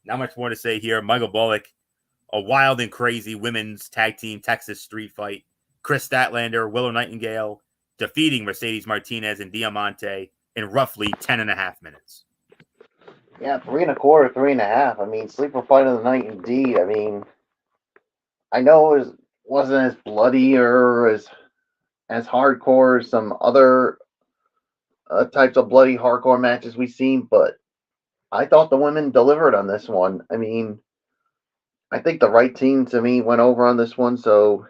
not much more to say here. Michael Bullock, a wild and crazy women's tag team Texas street fight. Chris Statlander, Willow Nightingale, defeating Mercedes Martinez and Diamante in roughly 10.5 minutes. Yeah, 3.25, 3.5. I mean, sleeper fight of the night indeed. I mean, I know it wasn't as bloody or as hardcore as some other types of bloody hardcore matches we've seen, but I thought the women delivered on this one. I mean, I think the right team to me went over on this one, so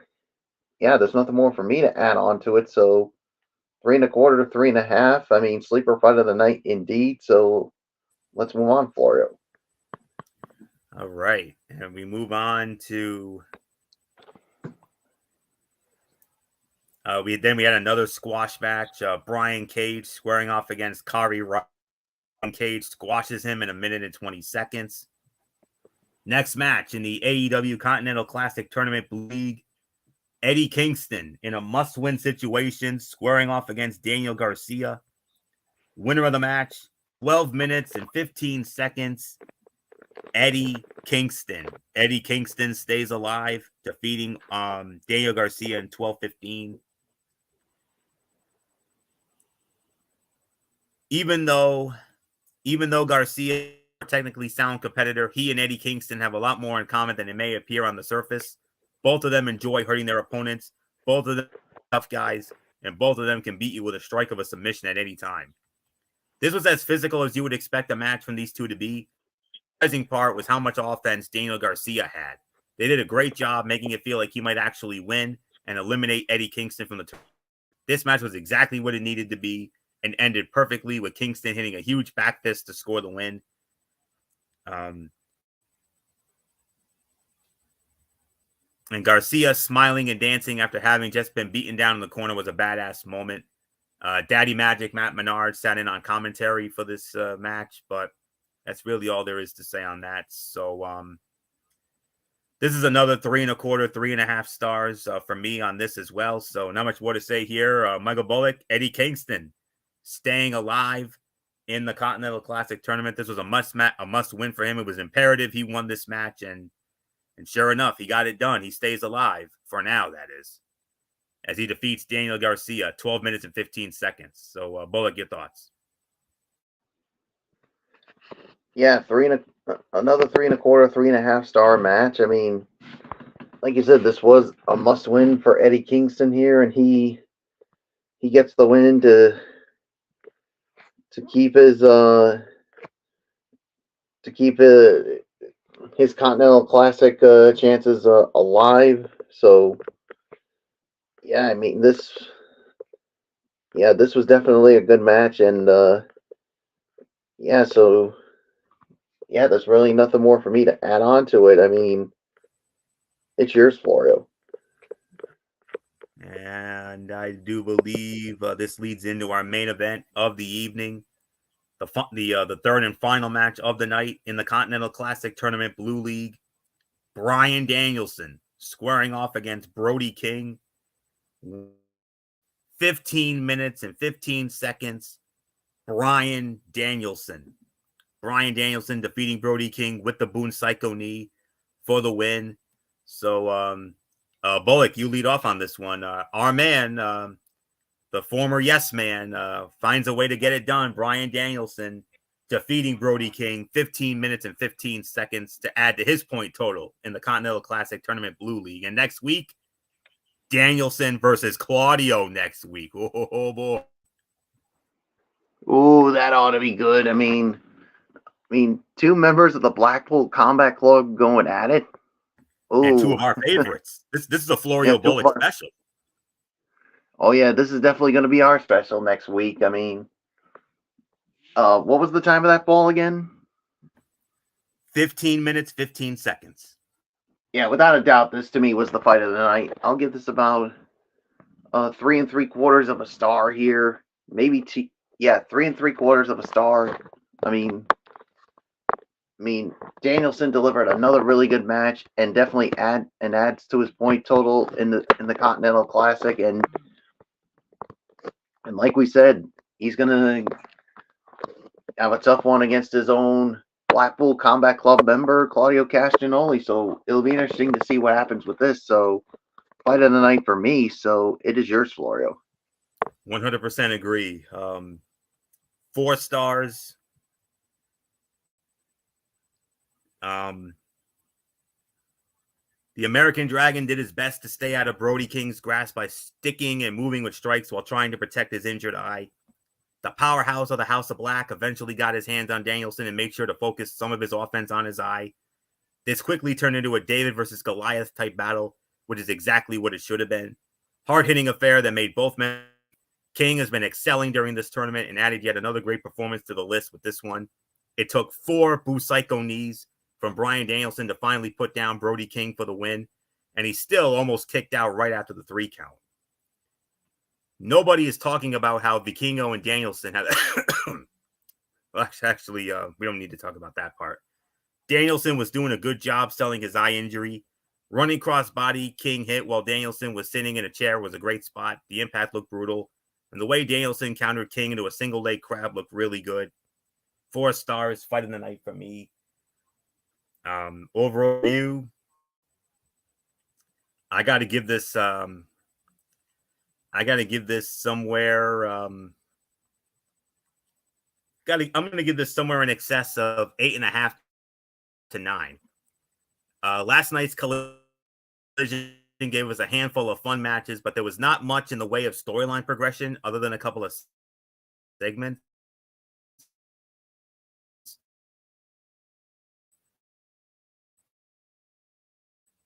yeah, there's nothing more for me to add on to it. So 3.25 to 3.5. I mean, sleeper fight of the night indeed. So let's move on, Florio. All right, and we move on to we had another squash match. Brian Cage squaring off against Kari Rock. Cage squashes him in 1 minute and 20 seconds. Next match in the AEW Continental Classic Tournament League, Eddie Kingston in a must-win situation squaring off against Daniel Garcia. Winner of the match, 12 minutes and 15 seconds, Eddie Kingston. Eddie Kingston stays alive, defeating Daniel Garcia in 12:15. Even though Garcia is a technically sound competitor, he and Eddie Kingston have a lot more in common than it may appear on the surface. Both of them enjoy hurting their opponents. Both of them are tough guys, and both of them can beat you with a strike of a submission at any time. This was as physical as you would expect a match from these two to be. The surprising part was how much offense Daniel Garcia had. They did a great job making it feel like he might actually win and eliminate Eddie Kingston from the tournament. This match was exactly what it needed to be and ended perfectly with Kingston hitting a huge back fist to score the win. And Garcia smiling and dancing after having just been beaten down in the corner was a badass moment. Daddy Magic, Matt Menard, sat in on commentary for this match, but that's really all there is to say on that. So this is another 3.25, 3.5 stars for me on this as well. So not much more to say here. Michael Bullock, Eddie Kingston, staying alive in the Continental Classic tournament. This was a must win for him. It was imperative he won this match, and sure enough, he got it done. He stays alive for now, that is, as he defeats Daniel Garcia, 12 minutes and 15 seconds. So, Bullock, your thoughts? Yeah, another 3.25, 3.5 star match. I mean, like you said, this was a must win for Eddie Kingston here, and he gets the win to keep his Continental Classic chances alive. So yeah, I mean this was definitely a good match, and so there's really nothing more for me to add on to it. I mean, it's yours, Florio. And I do believe this leads into our main event of the evening, the third and final match of the night in the Continental Classic Tournament Blue League. Bryan Danielson squaring off against Brody King. 15 minutes and 15 seconds. Bryan Danielson defeating Brody King with the Boone Psycho knee for the win. So, Bullock, you lead off on this one. Our man, the former Yes Man, finds a way to get it done. Bryan Danielson defeating Brody King, 15 minutes and 15 seconds to add to his point total in the Continental Classic Tournament Blue League. And next week, Danielson versus Claudio next week. Oh boy. Ooh, that ought to be good. I mean, two members of the Blackpool Combat Club going at it. And two Ooh, of our favorites. This is a yeah, Florio Bullock special. Oh yeah, this is definitely going to be our special next week. I mean, what was the time of that ball again? 15 minutes, 15 seconds. Yeah, without a doubt, this to me was the fight of the night. I'll give this about 3.75 of a star here. Maybe 3.75 of a star. I mean, Danielson delivered another really good match and definitely adds to his point total in the Continental Classic, and like we said, he's gonna have a tough one against his own Blackpool Combat Club member, Claudio Castagnoli. So it'll be interesting to see what happens with this. So fight of the night for me. So it is yours, Florio. 100% agree. 4 stars. The American Dragon did his best to stay out of Brody King's grasp by sticking and moving with strikes while trying to protect his injured eye. The powerhouse of the House of Black eventually got his hands on Danielson and made sure to focus some of his offense on his eye. This quickly turned into a David versus Goliath type battle, which is exactly what it should have been. Hard-hitting affair that made both men. King has been excelling during this tournament and added yet another great performance to the list with this one. It took 4 Boo Psycho knees from Bryan Danielson to finally put down Brody King for the win, and he still almost kicked out right after the 3 count. Nobody is talking about how Vikingo and Danielson have. Well, actually, we don't need to talk about that part. Danielson was doing a good job selling his eye injury. Running crossbody, King hit while Danielson was sitting in a chair was a great spot. The impact looked brutal. And the way Danielson countered King into a single leg crab looked really good. 4 stars, fight of the night for me. Overall view, I got to give this. I'm going to give this somewhere in excess of 8.5 to 9. Last night's collision gave us a handful of fun matches, but there was not much in the way of storyline progression other than a couple of segments.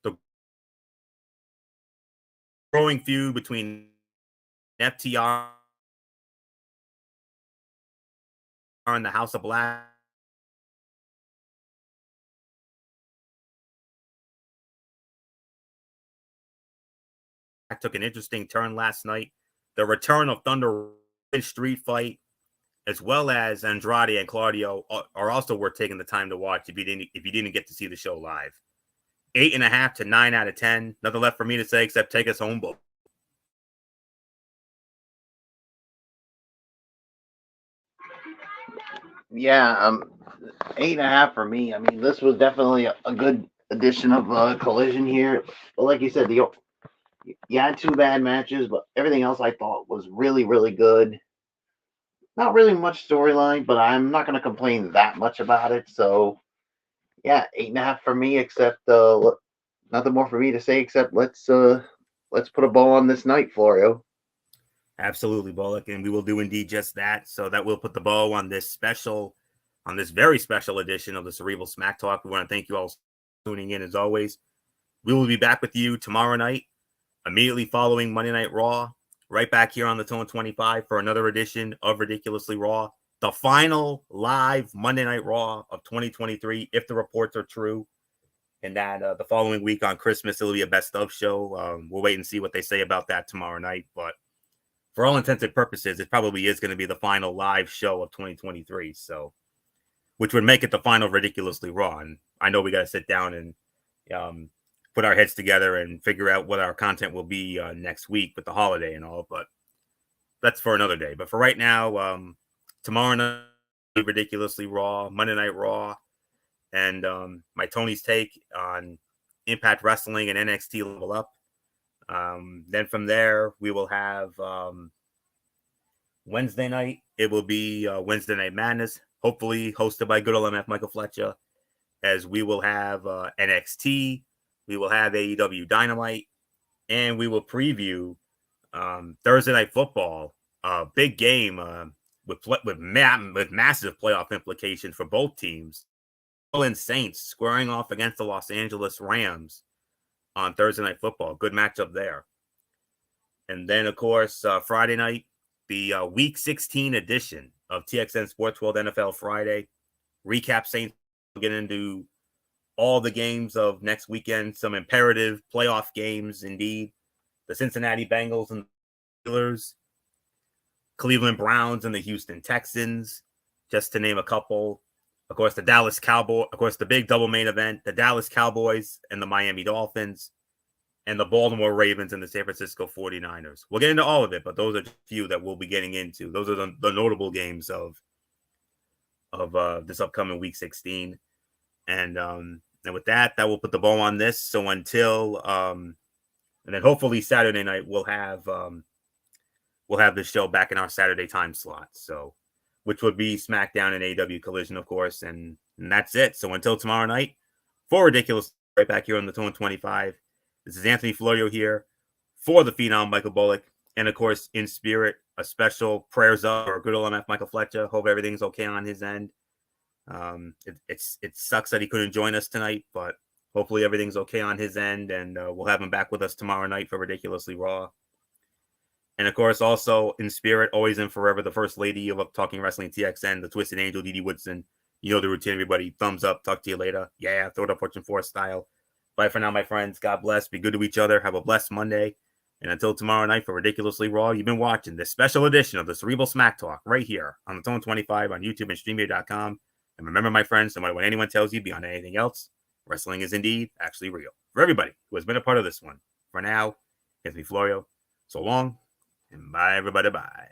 The growing feud between FTR and the House of Black Impact took an interesting turn last night. The return of Thunder Street Fight, as well as Andrade and Claudio, are also worth taking the time to watch if you didn't get to see the show live. 8.5 to 9 out of 10. Nothing left for me to say except take us home, Bo. Yeah, 8.5 for me. I mean, this was definitely a good edition of Collision here. But like you said, you had two bad matches, but everything else I thought was really, really good. Not really much storyline, but I'm not going to complain that much about it. So, yeah, 8.5 for me. Except nothing more for me to say except let's put a bow on this night, Florio. Absolutely, Bullock, and we will do indeed just that. So that will put the bow on this very special edition of the Cerebral Smack Talk. We want to thank you all for tuning in as always. We will be back with you tomorrow night, immediately following Monday Night Raw, right back here on the Tone 25 for another edition of Ridiculously Raw, the final live Monday Night Raw of 2023, if the reports are true. And that the following week on Christmas, it'll be a best of show. We'll wait and see what they say about that tomorrow night, but for all intents and purposes, it probably is going to be the final live show of 2023. So, which would make it the final Ridiculously Raw. And I know we got to sit down and put our heads together and figure out what our content will be next week with the holiday and all. But that's for another day. But for right now, tomorrow night, Ridiculously Raw, Monday Night Raw, and my Tony's take on Impact Wrestling and NXT Level Up. Then from there, we will have Wednesday night. It will be Wednesday Night Madness, hopefully hosted by good old MF Michael Fletcher, as we will have NXT, we will have AEW Dynamite, and we will preview Thursday Night Football, a big game with massive playoff implications for both teams. New Orleans Saints squaring off against the Los Angeles Rams on Thursday Night Football. Good matchup there. And then, of course, Friday night, the Week 16 edition of TXN Sports World NFL Friday. Recap Saints, get into all the games of next weekend, some imperative playoff games indeed. The Cincinnati Bengals and the Steelers, Cleveland Browns and the Houston Texans, just to name a couple. Of course, the Dallas Cowboys, of course, the big double main event, the Dallas Cowboys and the Miami Dolphins, and the Baltimore Ravens and the San Francisco 49ers. We'll get into all of it, but those are a few that we'll be getting into. Those are the notable games of this upcoming Week 16. And with that will put the bow on this. So until and then hopefully Saturday night we'll have the show back in our Saturday time slot. So which would be SmackDown and AEW Collision, of course, and that's it. So until tomorrow night, for Ridiculous, right back here on the Tone 25. This is Anthony Florio here for the Phenom Michael Bullock, and of course, in spirit, a special prayers up for good old MF Michael Fletcher. Hope everything's okay on his end. It sucks that he couldn't join us tonight, but hopefully everything's okay on his end, and we'll have him back with us tomorrow night for Ridiculously Raw. And of course, also in spirit, always and forever, the First Lady of Up Talking Wrestling TXN, the Twisted Angel, Dee Woodson. You know the routine, everybody. Thumbs up. Talk to you later. Yeah, throw it up, Fortune 4 style. Bye for now, my friends. God bless. Be good to each other. Have a blessed Monday. And until tomorrow night for Ridiculously Raw, you've been watching this special edition of the Cerebral Smack Talk right here on the Tone 25 on YouTube and StreamYard.com. And remember, my friends, no matter what anyone tells you beyond anything else, wrestling is indeed actually real. For everybody who has been a part of this one, for now, Anthony Florio, so long, and bye, everybody, bye.